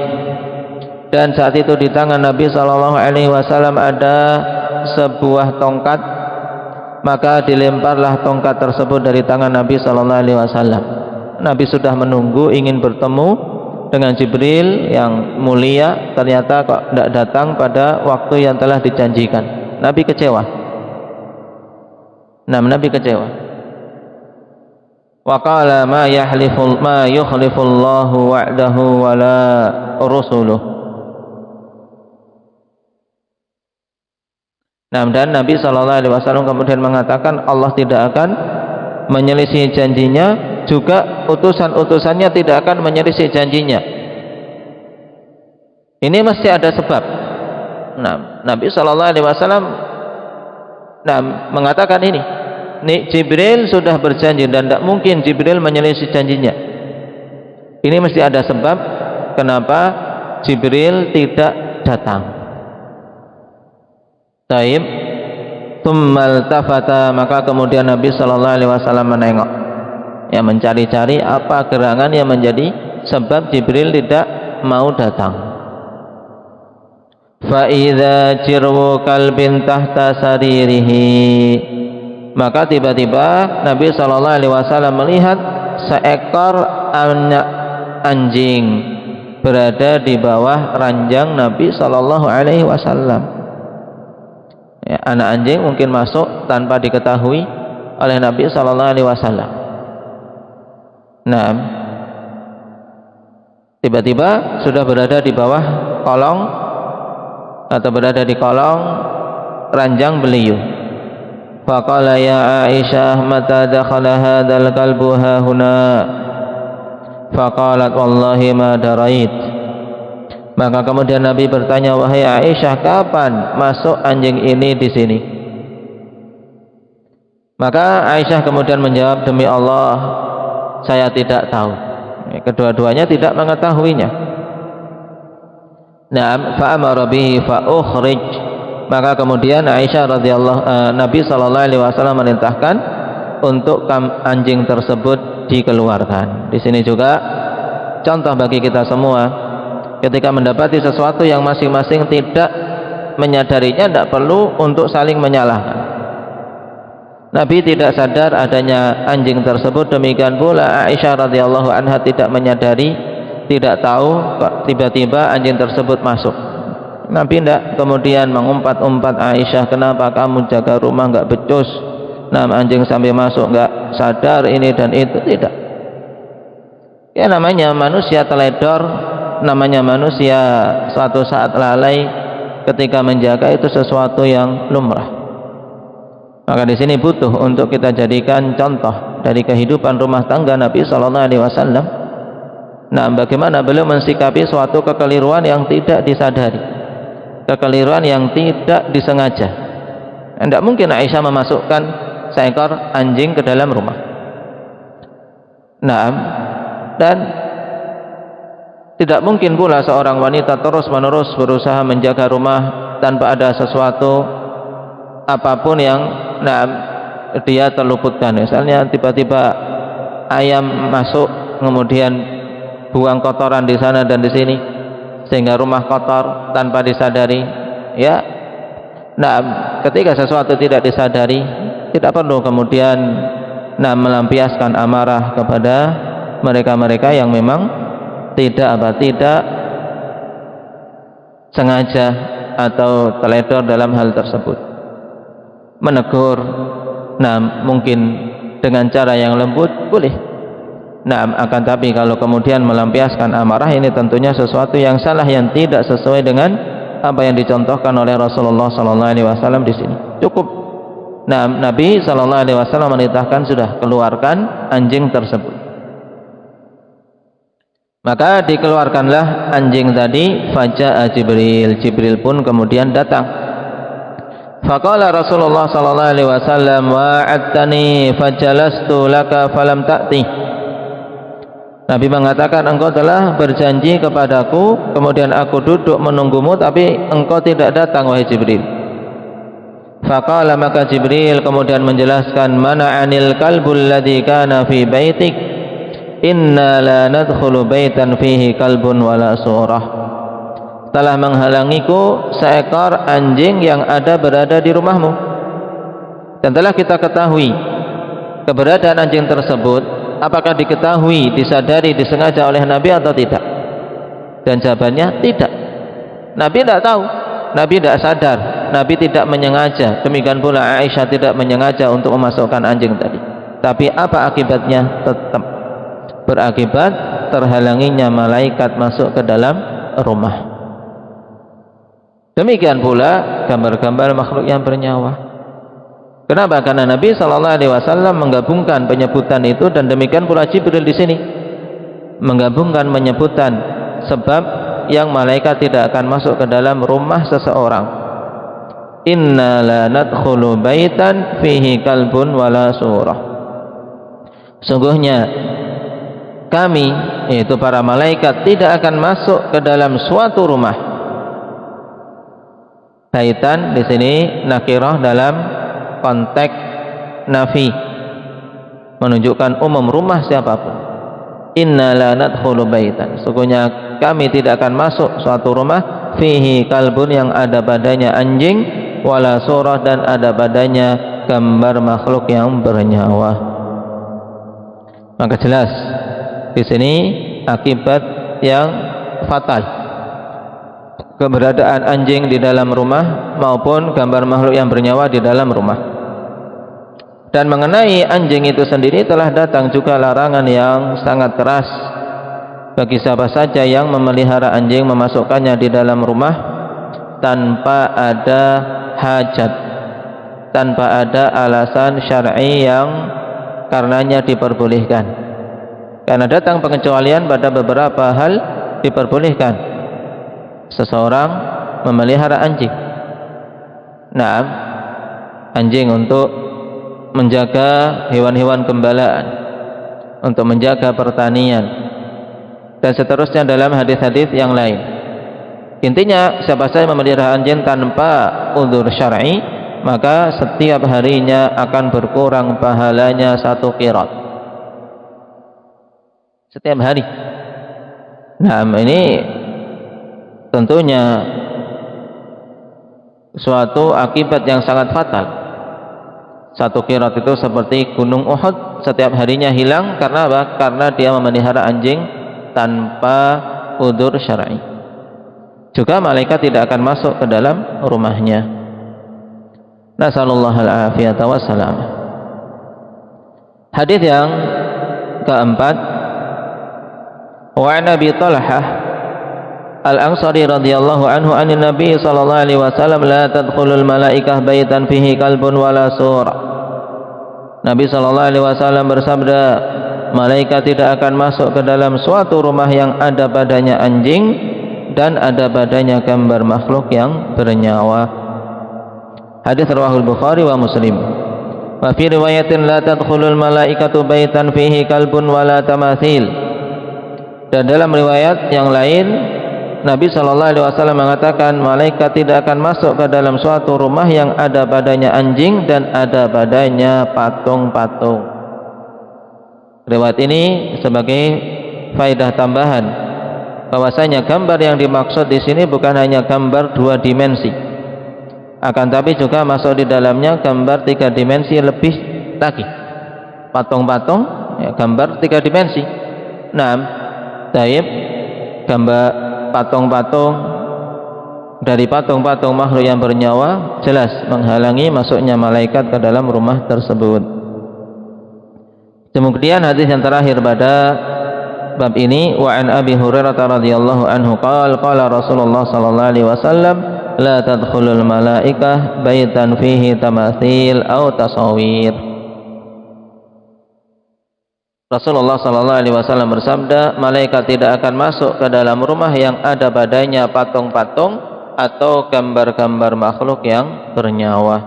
Dan saat itu di tangan Nabi sallallahu alaihi wasallam ada sebuah tongkat, maka dilemparlah tongkat tersebut dari tangan Nabi sallallahu alaihi wasallam. Nabi sudah menunggu ingin bertemu dengan Jibril yang mulia, ternyata kok tidak datang pada waktu yang telah dijanjikan. Nabi kecewa. Nabi kecewa. Wa qala ma yukhlifullahu wa'dahu wa la rusuluh. Dan Nabi SAW kemudian mengatakan Allah tidak akan menyelisih janjinya, juga utusan-utusannya tidak akan menyelisih janjinya. Ini mesti ada sebab. Nabi SAW mengatakan ini Jibril sudah berjanji dan tidak mungkin Jibril menyelisih janjinya. Ini mesti ada sebab kenapa Jibril tidak datang. Taib. Tsummal tafata, maka kemudian Nabi sallallahu alaihi wasallam menengok, ya mencari-cari apa gerangan yang menjadi sebab Jibril tidak mau datang. Fa idza jirwu kalbin tahta saririhi, maka tiba-tiba Nabi sallallahu alaihi wasallam melihat seekor anak anjing berada di bawah ranjang Nabi sallallahu alaihi wasallam. Ya, anak anjing mungkin masuk tanpa diketahui oleh Nabi sallallahu alaihi wasallam. Nah, tiba-tiba sudah berada di bawah kolong atau berada di kolong ranjang beliau. Faqala ya Aisyah mata dakhala hadzal kalbu hahuna? Faqalat wallahi ma darait. Maka kemudian Nabi bertanya, wahai Aisyah, kapan masuk anjing ini di sini? Maka Aisyah kemudian menjawab, demi Allah saya tidak tahu. Kedua-duanya tidak mengetahuinya. Naam, fa amara bihi fa ukhrij. Maka kemudian Aisyah Nabi sallallahu alaihi wasallam merintahkan untuk anjing tersebut dikeluarkan. Di sini juga contoh bagi kita semua, ketika mendapati sesuatu yang masing-masing tidak menyadarinya, tidak perlu untuk saling menyalahkan. Nabi tidak sadar adanya anjing tersebut, demikian pula Aisyah radhiyallahu anha tidak menyadari, tidak tahu kok tiba-tiba anjing tersebut masuk. Nabi tidak kemudian mengumpat-umpat Aisyah, kenapa kamu jaga rumah nggak becus, nah anjing sampai masuk nggak sadar ini dan itu, tidak. Ya namanya manusia teledor, namanya manusia suatu saat lalai ketika menjaga, itu sesuatu yang lumrah. Maka di sini butuh untuk kita jadikan contoh dari kehidupan rumah tangga Nabi sallallahu alaihi wasallam. Nah, bagaimana beliau mensikapi suatu kekeliruan yang tidak disadari, kekeliruan yang tidak disengaja. Tidak mungkin Aisyah memasukkan seekor anjing ke dalam rumah. Nah, dan tidak mungkin pula seorang wanita terus-menerus berusaha menjaga rumah tanpa ada sesuatu apapun yang dia terluputkan. Misalnya tiba-tiba ayam masuk, kemudian buang kotoran di sana dan di sini, sehingga rumah kotor tanpa disadari. Ya, nah ketika sesuatu tidak disadari, tidak perlu kemudian melampiaskan amarah kepada mereka-mereka yang memang tidak sengaja atau teledor dalam hal tersebut. Menegur, mungkin dengan cara yang lembut boleh. Akan tapi kalau kemudian melampiaskan amarah, ini tentunya sesuatu yang salah, yang tidak sesuai dengan apa yang dicontohkan oleh Rasulullah sallallahu alaihi wasallam di sini. Cukup. Nabi sallallahu alaihi wasallam merintahkan, sudah keluarkan anjing tersebut. Maka dikeluarkanlah anjing tadi. Faja'a Jibril, Jibril pun kemudian datang. Faqala Rasulullah sallallahu alaihi wasallam, wa'adtani fajalastu laka falam ta'ti. Nabi mengatakan, engkau telah berjanji kepadaku, kemudian aku duduk menunggumu, tapi engkau tidak datang wahai Jibril. Faqala, maka Jibril kemudian menjelaskan, mana'anil kalbul ladzi kana fi baitik, inna la nadkhulu baitan fihi kalbun wala surah. Telah menghalangiku seekor anjing yang berada di rumahmu. Dan telah kita ketahui keberadaan anjing tersebut, apakah diketahui, disadari, disengaja oleh Nabi atau tidak? Dan jawabannya tidak. Nabi tidak tahu, Nabi tidak sadar, Nabi tidak menyengaja. Demikian pula Aisyah tidak menyengaja untuk memasukkan anjing tadi. Tapi apa akibatnya? Tetap berakibat terhalanginya malaikat masuk ke dalam rumah. Demikian pula gambar-gambar makhluk yang bernyawa. Kenapa? Karena Nabi sallallahu alaihi wasallam menggabungkan penyebutan itu, dan demikian pula Jibril di sini menggabungkan penyebutan sebab yang malaikat tidak akan masuk ke dalam rumah seseorang. Inna la nadkhulu baitan fihi kalbun wala surah. Sungguhnya kami, yaitu para malaikat, tidak akan masuk ke dalam suatu rumah. Baitan di sini nakirah dalam konteks nafi, menunjukkan umum rumah siapapun. Inna la nadkhulu baitan, sesungguhnya kami tidak akan masuk suatu rumah fihi kalbun, yang ada padanya anjing, wala surah, dan ada padanya gambar makhluk yang bernyawa. Maka jelas di sini akibat yang fatal keberadaan anjing di dalam rumah maupun gambar makhluk yang bernyawa di dalam rumah. Dan mengenai anjing itu sendiri telah datang juga larangan yang sangat keras bagi siapa saja yang memelihara anjing, memasukkannya di dalam rumah tanpa ada hajat, tanpa ada alasan syar'i yang karenanya diperbolehkan. Karena datang pengecualian pada beberapa hal diperbolehkan seseorang memelihara anjing. Nah, anjing untuk menjaga hewan-hewan gembalaan, untuk menjaga pertanian, dan seterusnya dalam hadis-hadis yang lain. Intinya, siapa saja memelihara anjing tanpa uzur syar'i, maka setiap harinya akan berkurang pahalanya 1 qirat. Setiap hari. Nah, ini tentunya suatu akibat yang sangat fatal. 1 qirat itu seperti gunung Uhud, setiap harinya hilang. Karena apa? Karena dia memelihara anjing tanpa udzur syar'i. Juga malaikat tidak akan masuk ke dalam rumahnya. Nasallallahu al-afiyata wassalam. Hadis yang keempat, wa an Abi Talhah Al-Ansari radhiyallahu anhu anin Nabi sallallahu alaihi wasallam, la tadkhulul malaikah baitan fihi kalbun wala surah. Nabi sallallahu alaihi wasallam bersabda, malaikat tidak akan masuk ke dalam suatu rumah yang ada padanya anjing dan ada padanya gambar makhluk yang bernyawa. Hadis riwayat Bukhari wa Muslim. Wa fi riwayatin la tadkhulul malaikatu baitan fihi kalbun wala tamathil. Dan dalam riwayat yang lain, Nabi sallallahu alaihi wasallam mengatakan malaikat tidak akan masuk ke dalam suatu rumah yang ada padanya anjing dan ada padanya patung-patung. Riwayat ini sebagai faedah tambahan bahwasanya gambar yang dimaksud di sini bukan hanya gambar 2 dimensi, akan tapi juga masuk di dalamnya gambar 3 dimensi lebih lagi. Patung-patung, ya, gambar 3 dimensi. Nah, taib, gambar patung-patung dari patung-patung makhluk yang bernyawa jelas menghalangi masuknya malaikat ke dalam rumah tersebut. Kemudian hadis yang terakhir pada bab ini, wa an Abi Hurairah radhiyallahu anhu qala Rasulullah sallallahu alaihi wasallam, la tadkhulul malaikah baitan fihi tamathil aw tasawir. Rasulullah sallallahu alaihi wasallam bersabda, malaikat tidak akan masuk ke dalam rumah yang ada padanya patung-patung atau gambar-gambar makhluk yang bernyawa.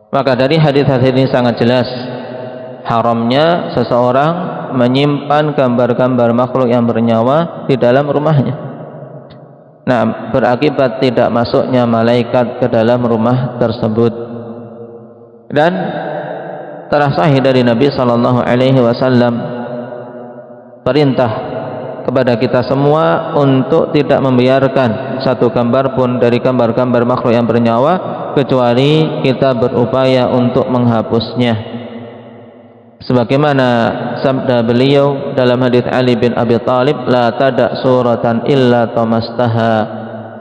Maka dari hadis-hadis ini sangat jelas haramnya seseorang menyimpan gambar-gambar makhluk yang bernyawa di dalam rumahnya. Nah, berakibat tidak masuknya malaikat ke dalam rumah tersebut. Dan telah sahih dari Nabi sallallahu alaihi wasallam perintah kepada kita semua untuk tidak membiarkan satu gambar pun dari gambar-gambar makhluk yang bernyawa kecuali kita berupaya untuk menghapusnya. Sebagaimana sabda beliau dalam hadis Ali bin Abi Thalib, la tada suratan illa tamastaha.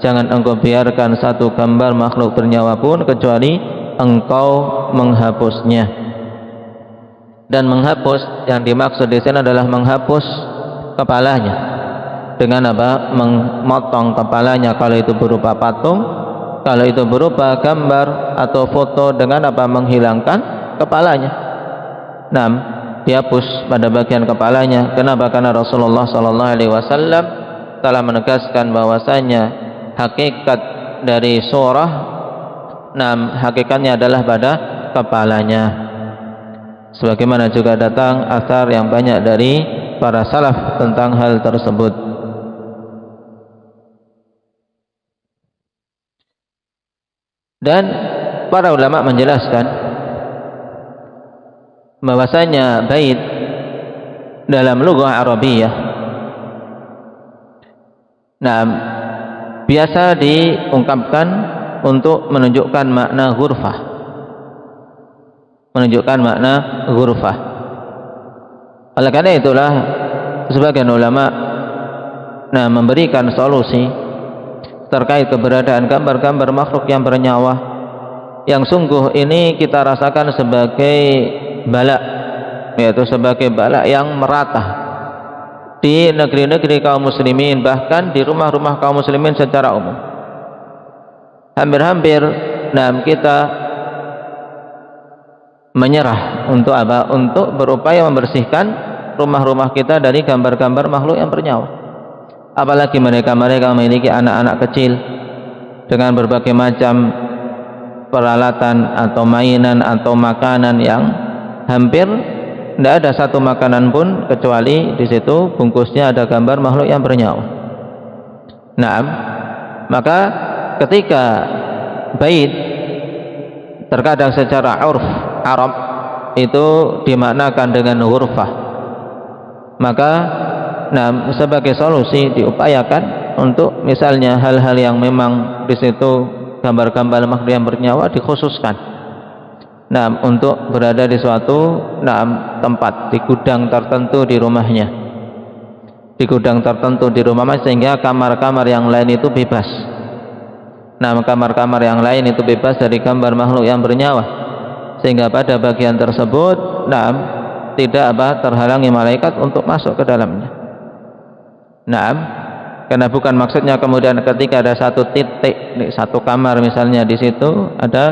Jangan engkau biarkan satu gambar makhluk bernyawa pun kecuali engkau menghapusnya. Dan menghapus yang dimaksud di sini adalah menghapus kepalanya. Dengan apa? Memotong kepalanya kalau itu berupa patung, kalau itu berupa gambar atau foto, dengan apa? Menghilangkan kepalanya. Nah, dihapus pada bagian kepalanya. Kenapa? Karena Rasulullah sallallahu alaihi wasallam telah menegaskan bahwasanya hakikat dari surah, hakikatnya adalah pada kepalanya. Sebagaimana juga datang asar yang banyak dari para salaf tentang hal tersebut. Dan para ulama menjelaskan bahwasanya bait dalam lughah Arabiyah biasa diungkapkan untuk menunjukkan makna ghurfah, oleh karena itulah sebagian ulama memberikan solusi terkait keberadaan gambar-gambar makhluk yang bernyawa yang sungguh ini kita rasakan sebagai bala, yaitu sebagai bala yang merata di negeri-negeri kaum muslimin, bahkan di rumah-rumah kaum muslimin secara umum. Hampir-hampir kita menyerah untuk apa? Untuk berupaya membersihkan rumah-rumah kita dari gambar-gambar makhluk yang bernyawa. Apalagi mereka memiliki anak-anak kecil dengan berbagai macam peralatan atau mainan atau makanan yang hampir tidak ada satu makanan pun kecuali di situ bungkusnya ada gambar makhluk yang bernyawa. Maka ketika bait terkadang secara urf Arab itu dimaknakan dengan ghurfah, maka sebagai solusi diupayakan untuk misalnya hal-hal yang memang di situ gambar-gambar makhluk yang bernyawa dikhususkan untuk berada di suatu tempat, di gudang tertentu di rumahnya, sehingga kamar-kamar yang lain itu bebas. Kamar-kamar yang lain itu bebas dari gambar makhluk yang bernyawa, sehingga pada bagian tersebut tidak terhalangi malaikat untuk masuk ke dalamnya. Karena bukan maksudnya kemudian ketika ada satu titik di satu kamar misalnya di situ ada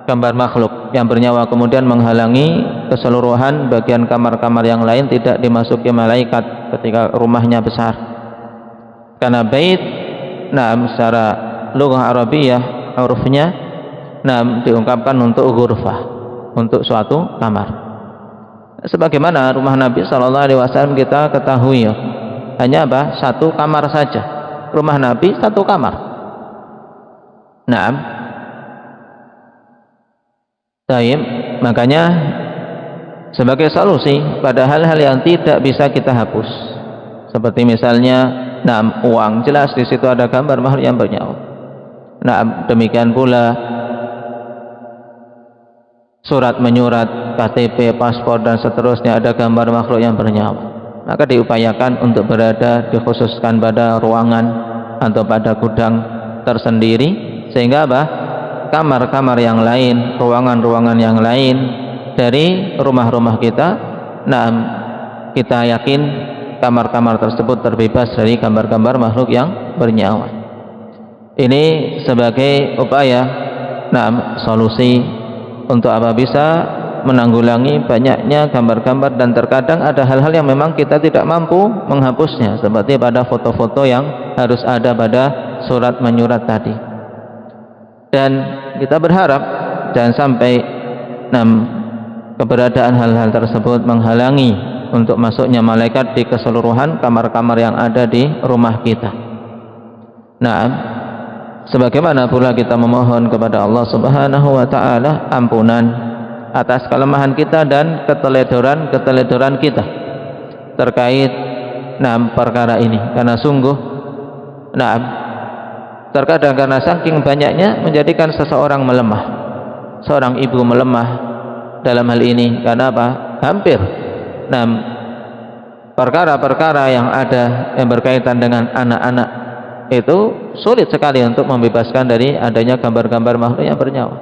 gambar makhluk yang bernyawa kemudian menghalangi keseluruhan bagian kamar-kamar yang lain tidak dimasuki malaikat ketika rumahnya besar. Karena bait secara lughah Arabiyah urufnya diungkapkan untuk ghurfah, untuk suatu kamar. Sebagaimana rumah Nabi SAW kita ketahui hanya satu kamar saja. Rumah Nabi satu kamar. Makanya sebagai solusi pada hal-hal yang tidak bisa kita hapus, seperti misalnya uang, jelas di situ ada gambar makhluk yang bernyawa. Demikian pula surat menyurat, KTP, paspor dan seterusnya ada gambar makhluk yang bernyawa. Maka diupayakan untuk berada dikhususkan pada ruangan atau pada gudang tersendiri, sehingga kamar-kamar yang lain, ruangan-ruangan yang lain dari rumah-rumah kita, kita yakin kamar-kamar tersebut terbebas dari gambar-gambar makhluk yang bernyawa. Ini sebagai upaya solusi untuk bisa menanggulangi banyaknya gambar-gambar, dan terkadang ada hal-hal yang memang kita tidak mampu menghapusnya, seperti pada foto-foto yang harus ada pada surat menyurat tadi. Dan kita berharap jangan sampai keberadaan hal-hal tersebut menghalangi untuk masuknya malaikat di keseluruhan kamar-kamar yang ada di rumah kita. Sebagaimana pula kita memohon kepada Allah Subhanahu wa taala ampunan atas kelemahan kita dan keteledoran kita terkait perkara ini, karena sungguh terkadang karena saking banyaknya menjadikan seseorang melemah, seorang ibu melemah dalam hal ini. Karena hampir perkara-perkara yang ada yang berkaitan dengan anak-anak itu sulit sekali untuk membebaskan dari adanya gambar-gambar makhluk yang bernyawa.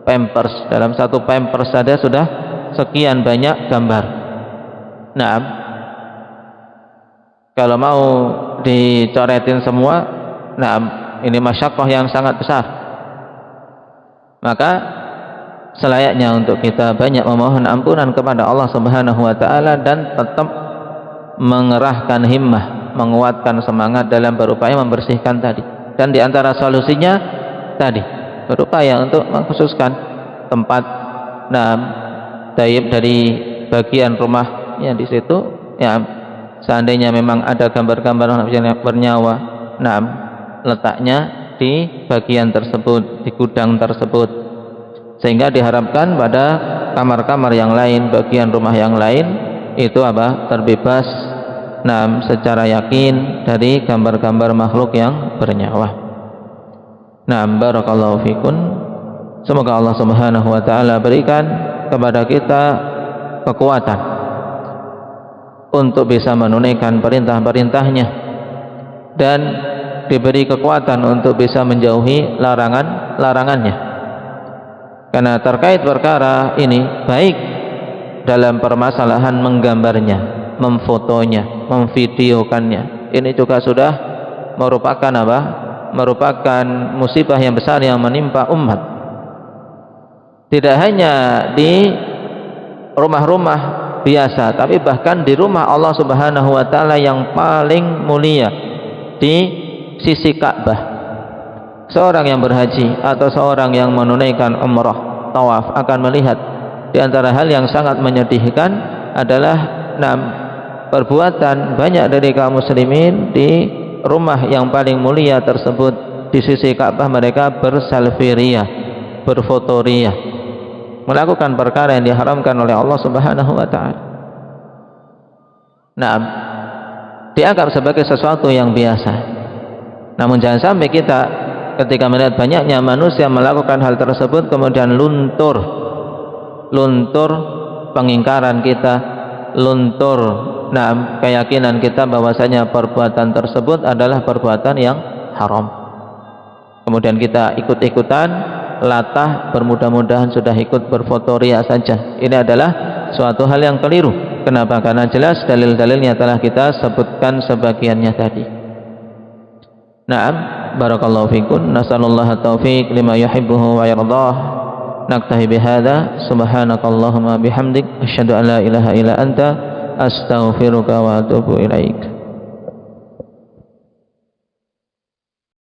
Pampers, dalam satu pampers saja sudah sekian banyak gambar. Kalau mau dicoretin semua, ini masyaqqah yang sangat besar. Maka selayaknya untuk kita banyak memohon ampunan kepada Allah Subhanahu wa taala dan tetap mengerahkan himmah, menguatkan semangat dalam berupaya membersihkan tadi. Dan di antara solusinya tadi berupaya untuk mengkhususkan tempat taib dari bagian rumahnya di situ, seandainya memang ada gambar-gambar yang bernyawa, letaknya di bagian tersebut, di gudang tersebut, sehingga diharapkan pada kamar-kamar yang lain, bagian rumah yang lain itu terbebas secara yakin dari gambar-gambar makhluk yang bernyawa. Barakallahu fikun. Semoga Allah Subhanahu wa taala berikan kepada kita kekuatan untuk bisa menunaikan perintah-perintahnya dan diberi kekuatan untuk bisa menjauhi larangan-larangannya. Karena terkait perkara ini, baik dalam permasalahan menggambarnya, memfotonya, memvideokannya, ini juga sudah merupakan merupakan musibah yang besar yang menimpa umat. Tidak hanya di rumah-rumah biasa, tapi bahkan di rumah Allah Subhanahu wa taala yang paling mulia, di sisi Ka'bah. Seorang yang berhaji atau seorang yang menunaikan umrah, tawaf, akan melihat di antara hal yang sangat menyedihkan adalah perbuatan banyak dari kaum muslimin di rumah yang paling mulia tersebut, di sisi Ka'bah mereka berselfie-ria, berfotoria, melakukan perkara yang diharamkan oleh Allah Subhanahu wa taala. Dianggap sebagai sesuatu yang biasa. Namun jangan sampai kita ketika melihat banyaknya manusia melakukan hal tersebut kemudian luntur pengingkaran kita, luntur keyakinan kita bahwasanya perbuatan tersebut adalah perbuatan yang haram. Kemudian kita ikut-ikutan latah, bermudah-mudahan sudah ikut berfotoria saja. Ini adalah suatu hal yang keliru. Kenapa? Karena jelas dalil-dalilnya telah kita sebutkan sebagiannya tadi. Barakallahu fikum. Nasallallahu taufiq lima yuhibbuhu wa yardah. Naktahi bihadza. Subhanakallahumma bihamdik asyhadu an la ilaha illa anta astaghfiruka wa atubu ilaik.